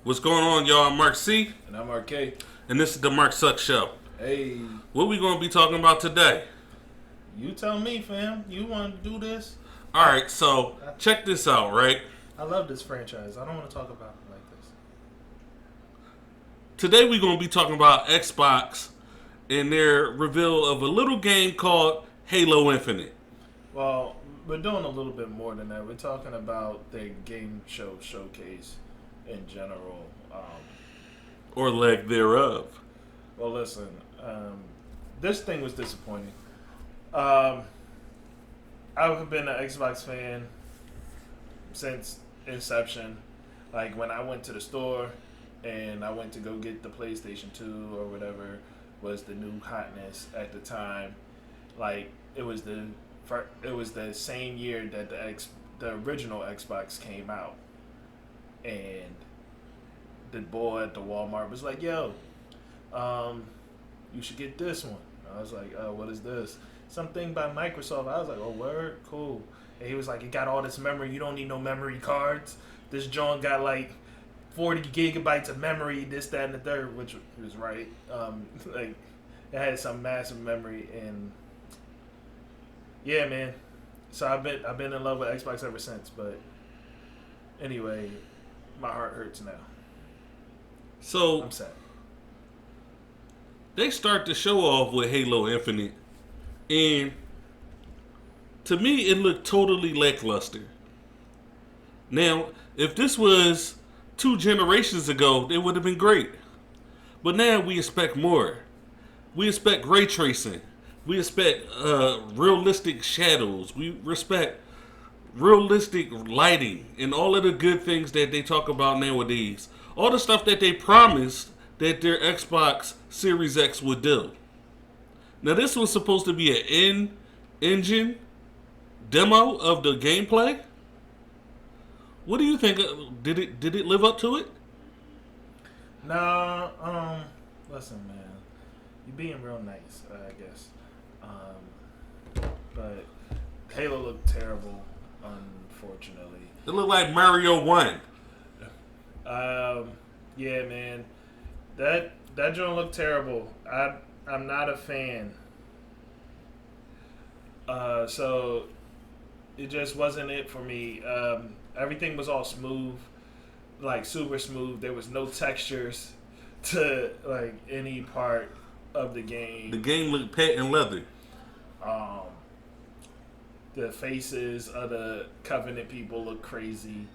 What's going on, y'all? I'm Mark C, And I'm RK. and this is the MarcSuxx Show. Hey, What we going to be talking about today? you tell me, fam. You want to do this? All right, so check this out, right? I love this franchise. I don't want to talk about it like this. Today we're going to be talking about Xbox and their reveal of a little game called Halo Infinite. Well, we're doing a little bit more than that. We're talking about their game show showcase in general. Or leg thereof. Well, listen, this thing was disappointing. I've been an Xbox fan since inception. Like when I went to the store and I went to go get the PlayStation 2 or whatever was the new hotness at the time. Like it was the same year that the original Xbox came out, and the boy at the Walmart was like, "Yo, you should get this one." I was like, "What is this?" Something by Microsoft. I was like, "Oh, word, cool." And he was like, "It got all this memory. You don't need no memory cards. This joint got like 40 gigabytes of memory. This, that, and the third," which was right. Like it had some massive memory, and yeah, man. So I've been in love with Xbox ever since. But anyway, my heart hurts now. So I'm sad. they start the show off with Halo Infinite, and to me it looked totally lackluster. Now, if this was 2 generations ago, it would have been great. But now we expect more. We expect ray tracing. We expect realistic shadows. We respect realistic lighting and all of the good things that they talk about nowadays. All the stuff that they promised that their Xbox Series X would do. Now, this was supposed to be an in-engine demo of the gameplay. What do you think? Did it live up to it? Nah, listen, man. You're being real nice, I guess. But Halo looked terrible, unfortunately. It looked like Mario 1. Yeah, man. That joint looked terrible. I'm not a fan. So it just wasn't it for me. Everything was all smooth, like super smooth. There was no textures to like any part of the game. The game looked patent leather. Um, the faces of the Covenant people look crazy.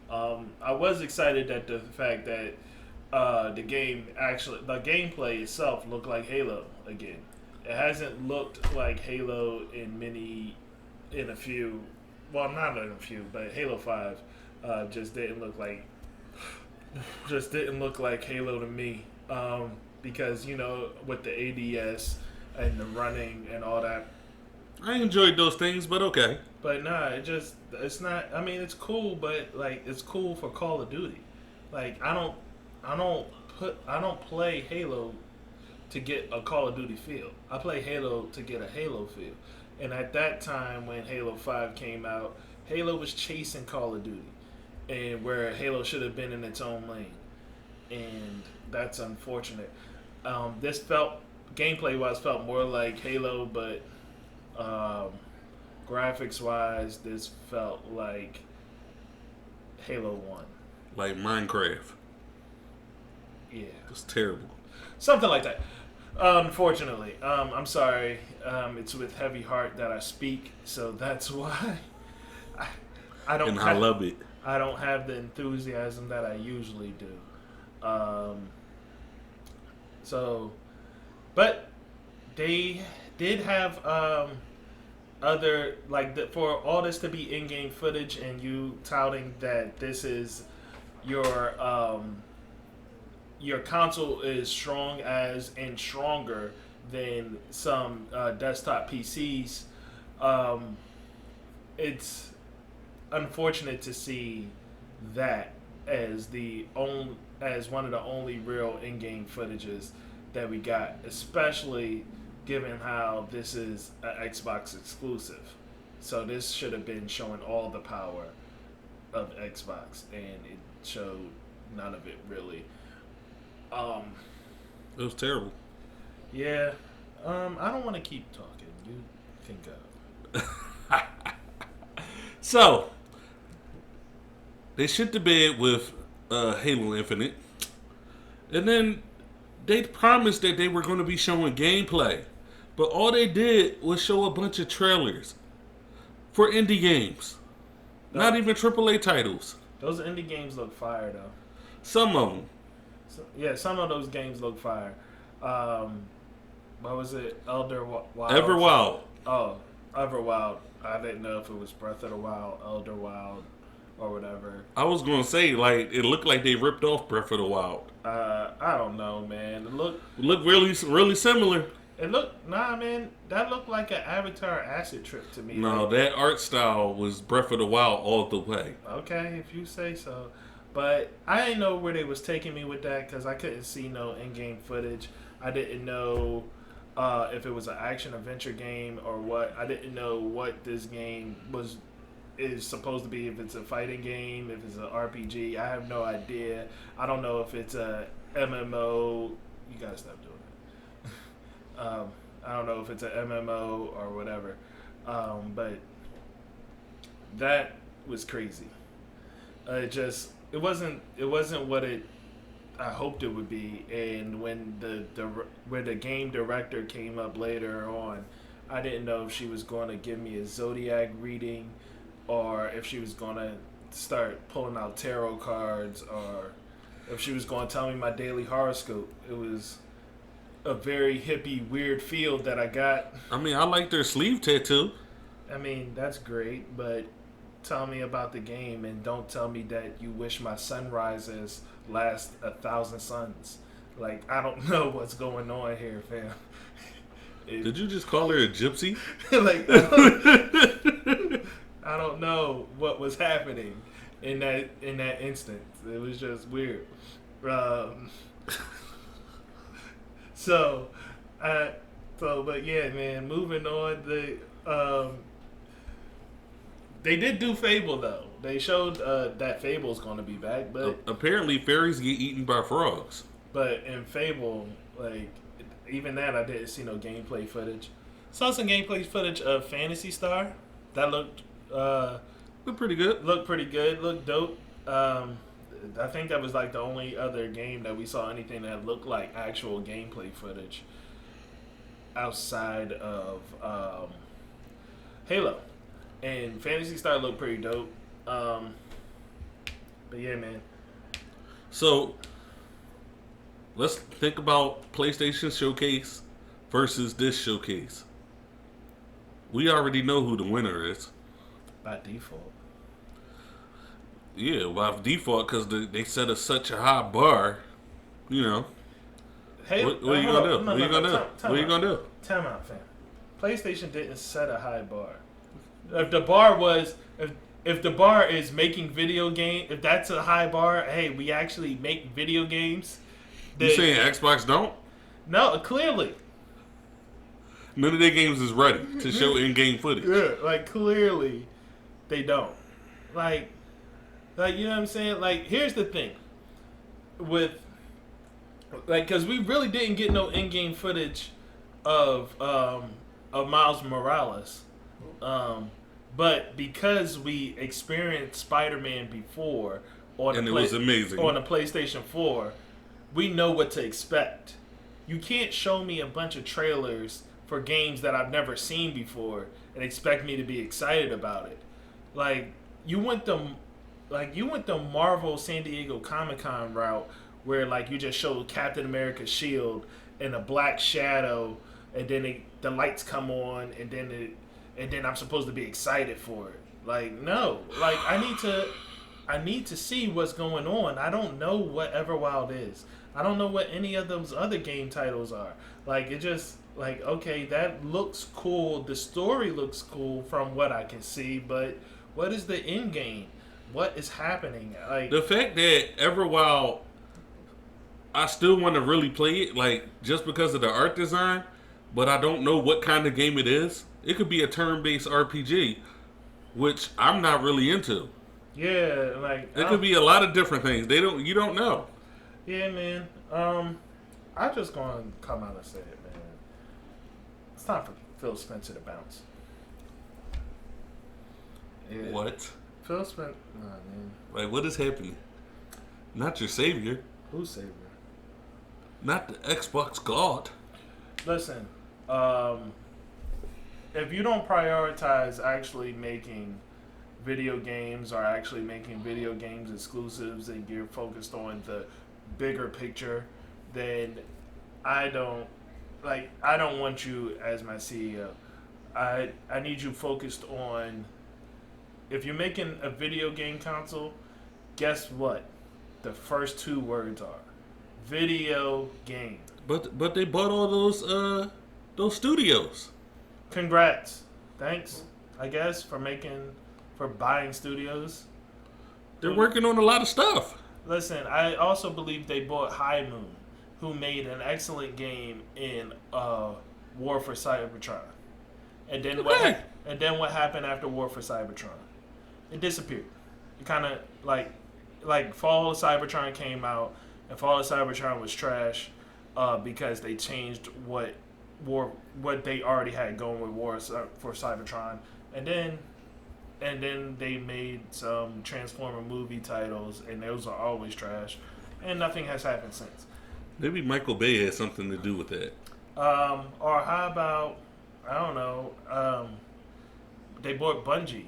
I was excited at the fact that the gameplay itself looked like Halo again. It hasn't looked like Halo in a few. Well, not in a few, but Halo 5 just didn't look like Halo to me. Because with the ADS and the running and all that. I enjoyed those things, but okay. But nah, it's not. I mean, it's cool, but like it's cool for Call of Duty. Like I don't play Halo to get a Call of Duty feel. I play Halo to get a Halo feel. And at that time when Halo 5 came out, Halo was chasing Call of Duty, and where Halo should have been in its own lane, and that's unfortunate. This gameplay wise felt more like Halo, but graphics wise, this felt like Halo 1. Like Minecraft. Yeah. It's terrible. Something like that. Unfortunately. I'm sorry. It's with heavy heart that I speak, so that's why I don't And I love it. I don't have the enthusiasm that I usually do. But they did have other for all this to be in-game footage and you touting that this is your console is strong as and stronger than some desktop PCs. It's unfortunate to see that as one of the only real in-game footages that we got, especially given how this is an Xbox exclusive. So this should have been showing all the power of Xbox, and it showed none of it really. It was terrible. Yeah. I don't want to keep talking. You think of. So they shit the bed with Halo Infinite, and then they promised that they were going to be showing gameplay, but all they did was show a bunch of trailers for indie games, not even AAA titles. Those indie games look fire though. Some of them. So, yeah, some of those games look fire. What was it? Wild. Everwild. Oh, Everwild. I didn't know if it was Breath of the Wild, Elder Wild, or whatever. I was gonna say, like, it looked like they ripped off Breath of the Wild. I don't know, man. It looked really similar. Man. That looked like an Avatar acid trip to me. No, like, that art style was Breath of the Wild all the way. Okay, if you say so. But I didn't know where they was taking me with that because I couldn't see no in-game footage. I didn't know if it was an action adventure game or what. I didn't know what this game is supposed to be. If it's a fighting game, if it's an RPG, I have no idea. I don't know if it's a MMO. You gotta stop doing it. I don't know if it's an MMO or whatever. But that was crazy. It wasn't what I hoped it would be. And when the game director came up later on, I didn't know if she was going to give me a zodiac reading or if she was going to start pulling out tarot cards or if she was going to tell me my daily horoscope. It was a very hippie, weird feel that I got. I mean, I like their sleeve tattoo. I mean, that's great, but tell me about the game and don't tell me that you wish my sunrises last 1,000 suns. Like, I don't know what's going on here, fam. Did you just call her a gypsy? Like, I don't know what was happening in that instance. It was just weird. But yeah, man. Moving on, they did do Fable though. They showed that Fable's going to be back, but apparently fairies get eaten by frogs. But in Fable, like even that, I didn't see no gameplay footage. Saw some gameplay footage of Phantasy Star. That looked pretty good. Looked dope. I think that was like the only other game that we saw anything that looked like actual gameplay footage outside of Halo. And Phantasy Star looked pretty dope. But yeah, man. So let's think about PlayStation Showcase versus this showcase. We already know who the winner is. By default. Yeah, by default, because they set such a high bar, you know. Hey, what are you gonna do? What are you gonna do? What are you gonna do? Time out, fam. PlayStation didn't set a high bar. If the bar was, if the bar is making video game, if that's a high bar, hey, we actually make video games. You saying Xbox don't? No, clearly. None of their games is ready to show in-game footage. Yeah, like clearly, they don't. Like you know what I'm saying? Like, here's the thing. With, like, because we really didn't get no in-game footage of Miles Morales. But because we experienced Spider-Man before it was amazing on the PlayStation 4, we know what to expect. You can't show me a bunch of trailers for games that I've never seen before and expect me to be excited about it. Like, you went the Marvel San Diego Comic-Con route where like you just showed Captain America's shield and a black shadow and then the lights come on and then I'm supposed to be excited for it. Like, no. Like, I need to see what's going on. I don't know what Everwild is. I don't know what any of those other game titles are. Like, it just, like, okay, that looks cool. The story looks cool from what I can see, but what is the end game? What is happening? Like, the fact that Everwild, I still want to really play it, like, just because of the art design, but I don't know what kind of game it is. It could be a turn-based RPG, which I'm not really into. Yeah, like It could be a lot of different things. You don't know. yeah, man. I'm just gonna come out and say it, man. It's time for Phil Spencer to bounce. Yeah. What? Phil Spencer, nah, man. Like, what is happening? Not your savior. Who's savior? Not the Xbox God. Listen, if you don't prioritize actually making video games or actually making video games exclusives and you're focused on the bigger picture, then I don't want you as my CEO. I need you focused on, if you're making a video game console, guess what? The first two words are video game. But they bought all those studios. Congrats. Thanks, I guess, for buying studios. They're working on a lot of stuff. Listen, I also believe they bought High Moon, who made an excellent game in War for Cybertron. And then what happened after War for Cybertron? It disappeared. It kind of like Fall of Cybertron came out, and Fall of Cybertron was trash because they changed what they already had going with War for Cybertron, and then they made some Transformer movie titles, and those are always trash, and nothing has happened since. Maybe Michael Bay had something to do with that. Or how about, I don't know, they bought Bungie,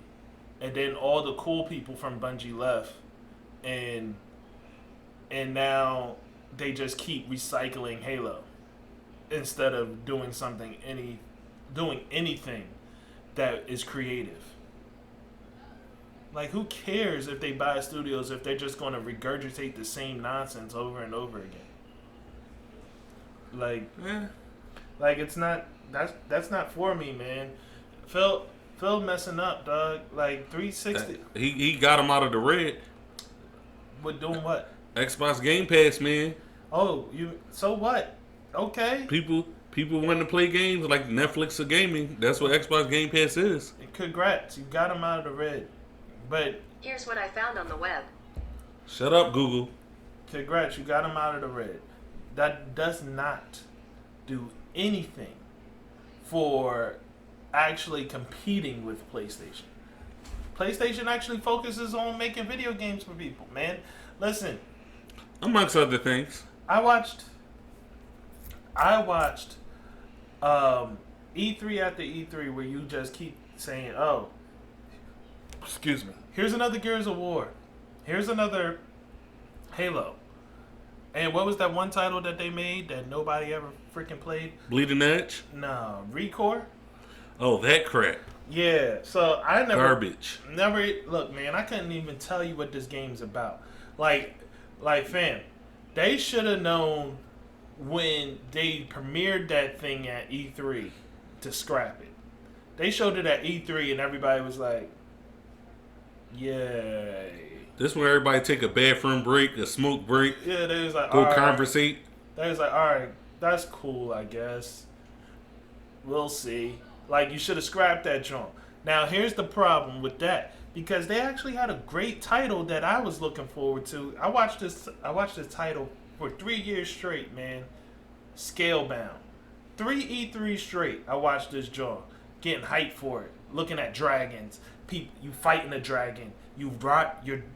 and then all the cool people from Bungie left, and now they just keep recycling Halo instead of doing anything that is creative. Like, who cares if they buy studios if they're just going to regurgitate the same nonsense over and over again? Like it's not, that's not for me, man. Phil messing up, dog. Like 360. He got him out of the red. With doing what? Xbox Game Pass, man. Oh, so what? Okay. People want to play games like Netflix or gaming. That's what Xbox Game Pass is. Congrats, you got him out of the red. But here's what I found on the web. Shut up, Google. Congrats, you got him out of the red. That does not do anything for actually competing with PlayStation. PlayStation actually focuses on making video games for people, man. Listen. Amongst other things. I watched E3 after E3 where you just keep saying, oh, excuse me, here's another Gears of War. Here's another Halo. And what was that one title that they made that nobody ever freaking played? Bleeding Edge? No, Recore? Oh, that crap. Yeah, so I never... Garbage. Look, man, I couldn't even tell you what this game's about. Like, fam, they should have known when they premiered that thing at E3 to scrap it. They showed it at E3 and everybody was like, yay. This where everybody take a bathroom break, a smoke break. Yeah, they was like, go all conversate. Right. They was like, all right, that's cool, I guess. We'll see. Like, you should have scrapped that junk. Now, here's the problem with that. Because they actually had a great title that I was looking forward to. I watched this title for 3 years straight, man. Scalebound. 3 E3 straight. I watched this junk. Getting hyped for it. Looking at dragons. You fighting a dragon. You're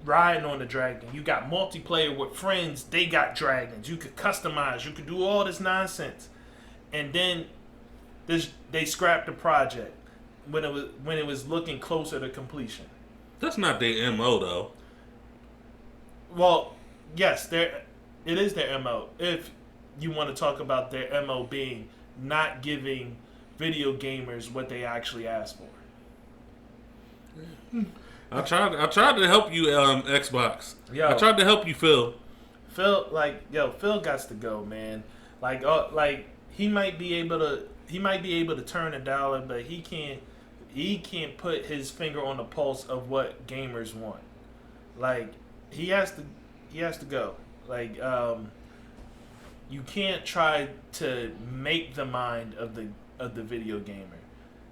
riding on the dragon. You got multiplayer with friends. They got dragons. You could customize. You could do all this nonsense. And then they scrapped the project when it was looking closer to completion. That's not their MO though. Well, yes, it is their MO. If you want to talk about their MO being not giving video gamers what they actually asked for. I tried to help you, Xbox. Yo, I tried to help you, Phil. Phil got to go, man. Like he might be able to turn a dollar, but he can't put his finger on the pulse of what gamers want. Like he has to go. Like you can't try to make the mind of the video gamer.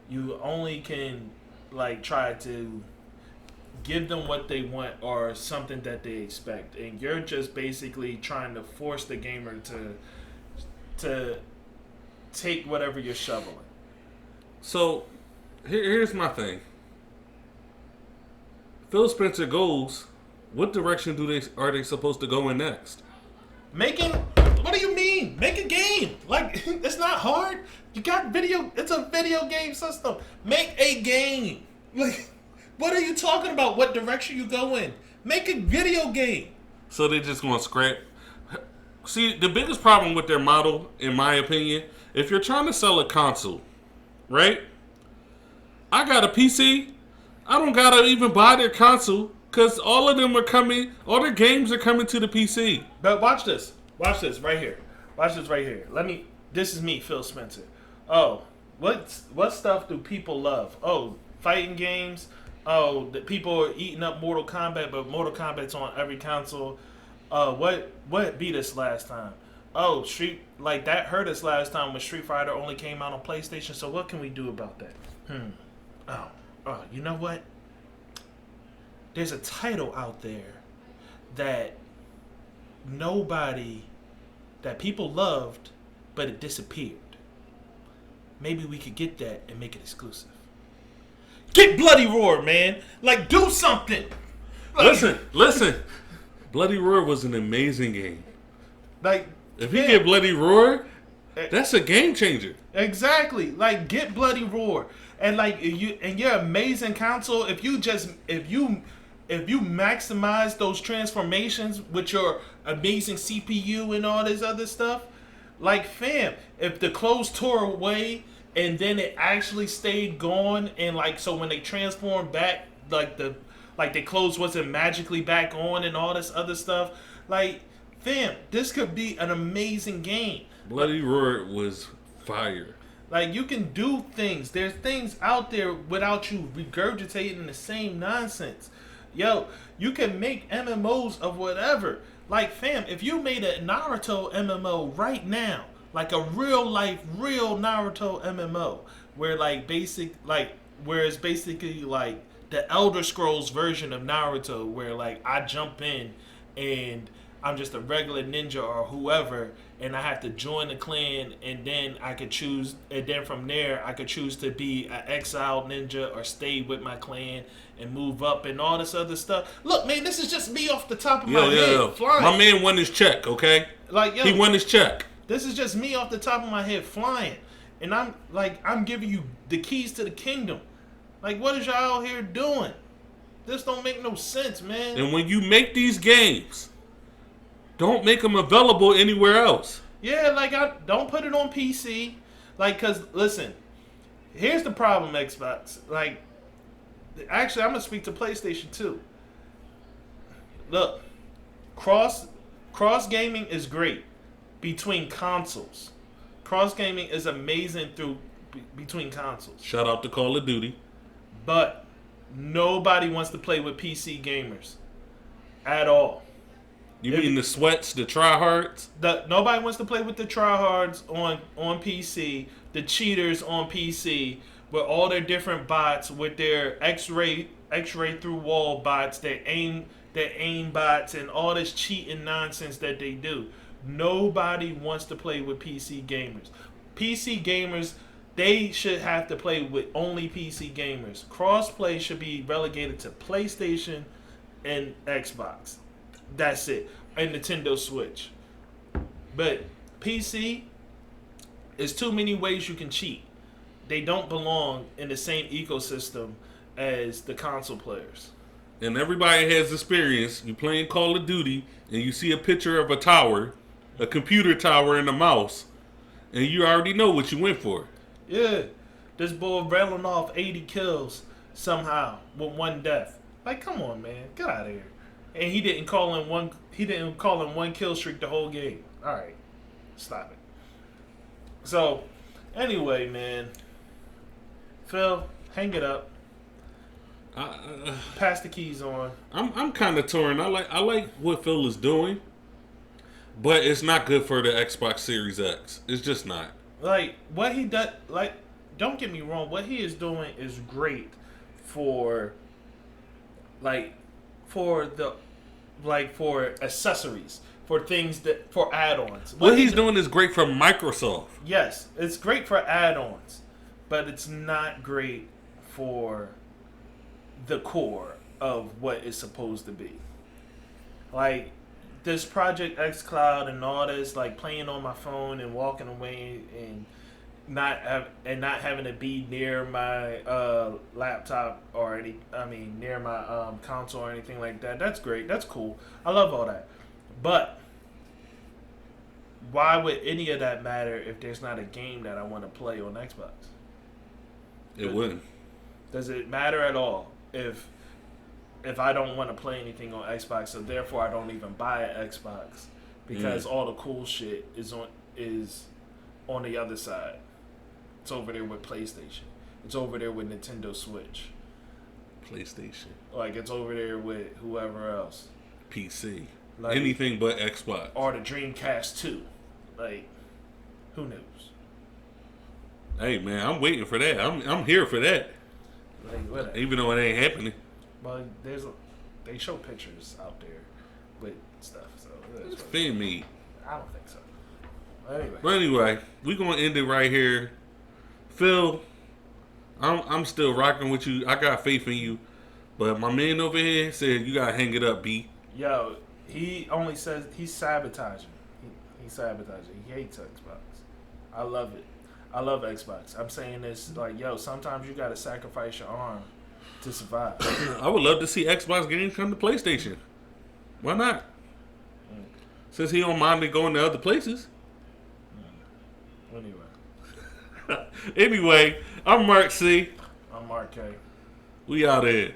You only can like try to give them what they want or something that they expect, and you're just basically trying to force the gamer to take whatever you're shoveling. So, here's my thing. Phil Spencer goes. What direction are they supposed to go in next? Making. What do you mean? Make a game. Like, it's not hard. You got video. It's a video game system. Make a game. Like, what are you talking about? What direction you go in? Make a video game. So they just going to scrap. See, the biggest problem with their model, in my opinion, if you're trying to sell a console, right? I got a PC. I don't got to even buy their console because all of them are coming, all their games are coming to the PC. But watch this. Watch this right here. Watch this right here. This is me, Phil Spencer. Oh, what stuff do people love? Oh, fighting games. Oh, the people are eating up Mortal Kombat, but Mortal Kombat's on every console. What beat us last time? Oh, that hurt us last time when Street Fighter only came out on PlayStation. So what can we do about that? Oh, you know what? There's a title out there that people loved, but it disappeared. Maybe we could get that and make it exclusive. Get Bloody Roar, man! Like, do something! Listen. Bloody Roar was an amazing game. Like, if you get Bloody Roar, that's a game changer. Exactly. Like, get Bloody Roar. And like your amazing console, if you maximize those transformations with your amazing CPU and all this other stuff, like, fam, if the clothes tore away and then it actually stayed gone, and like, so when they transformed back, like the clothes wasn't magically back on and all this other stuff, like, fam, this could be an amazing game. Bloody Roar was fire. Like, you can do things. There's things out there without you regurgitating the same nonsense. Yo, you can make MMOs of whatever. Like, fam, if you made a Naruto MMO right now, like a real Naruto MMO, where where it's basically like the Elder Scrolls version of Naruto, where like I jump in and I'm just a regular ninja or whoever, and I have to join the clan, and then I could choose, and then from there I could choose to be an exiled ninja or stay with my clan and move up and all this other stuff. Look, man, this is just me off the top of my head flying. My man won his check, okay? Like, yo, he won his check. This is just me off the top of my head flying, and I'm giving you the keys to the kingdom. Like, what is y'all out here doing? This don't make no sense, man. And when you make these games, don't make them available anywhere else. Yeah, like, I don't put it on PC. Like, cause listen, here's the problem, Xbox. Like, actually, I'm gonna speak to PlayStation too. Look, cross gaming is great between consoles. Cross gaming is amazing between consoles. Shout out to Call of Duty. But nobody wants to play with PC gamers at all. You mean the sweats, the tryhards? Nobody wants to play with the tryhards on PC, the cheaters on PC, with all their different bots, with their X-ray through wall bots, their aim bots, and all this cheating nonsense that they do. Nobody wants to play with PC gamers. PC gamers, they should have to play with only PC gamers. Crossplay should be relegated to PlayStation and Xbox. That's it. And Nintendo Switch. But PC, is too many ways you can cheat. They don't belong in the same ecosystem as the console players. And everybody has experience. You playing Call of Duty and you see a picture of a tower, a computer tower, and a mouse, and you already know what you went for. Yeah. This boy rattling off 80 kills somehow with one death. Like, come on, man. Get out of here. And he didn't call in one kill streak the whole game. All right, stop it. So, anyway, man, Phil, hang it up. Pass the keys on. I'm kind of torn. I like what Phil is doing, but it's not good for the Xbox Series X. It's just not. Like, what he does, like, don't get me wrong. What he is doing is great for like for the for accessories, for things that for add-ons. What he's doing is great for Microsoft. Yes, it's great for add-ons, but it's not great for the core of what it's supposed to be. Like this Project X Cloud and all this, like playing on my phone and walking away and not having to be near my laptop or near my console or anything like that. That's great. That's cool. I love all that. But why would any of that matter if there's not a game that I want to play on Xbox? It wouldn't. Does it matter at all if I don't want to play anything on Xbox, so therefore I don't even buy an Xbox because all the cool shit is on the other side. It's over there with PlayStation. It's over there with Nintendo Switch. PlayStation. Like it's over there with whoever else. PC. Like, anything but Xbox. Or the Dreamcast 2. Like, who knows? Hey man, I'm waiting for that. I'm here for that. Like, whatever. Even though it ain't happening. But they show pictures out there with stuff. So It's fan made. I don't think so. Anyway. But anyway, we gonna end it right here. Phil, I'm still rocking with you. I got faith in you. But my man over here said you gotta hang it up, B. Yo, he only says he's sabotaging. He's sabotaging. He hates Xbox. I love it. I love Xbox. I'm saying this like, yo, sometimes you gotta sacrifice your arm to survive. I would love to see Xbox games come to PlayStation. Why not? Since he don't mind it going to other places. Anyway. Anyway, I'm Mark C. I'm Mark K. We out here.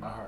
I heard.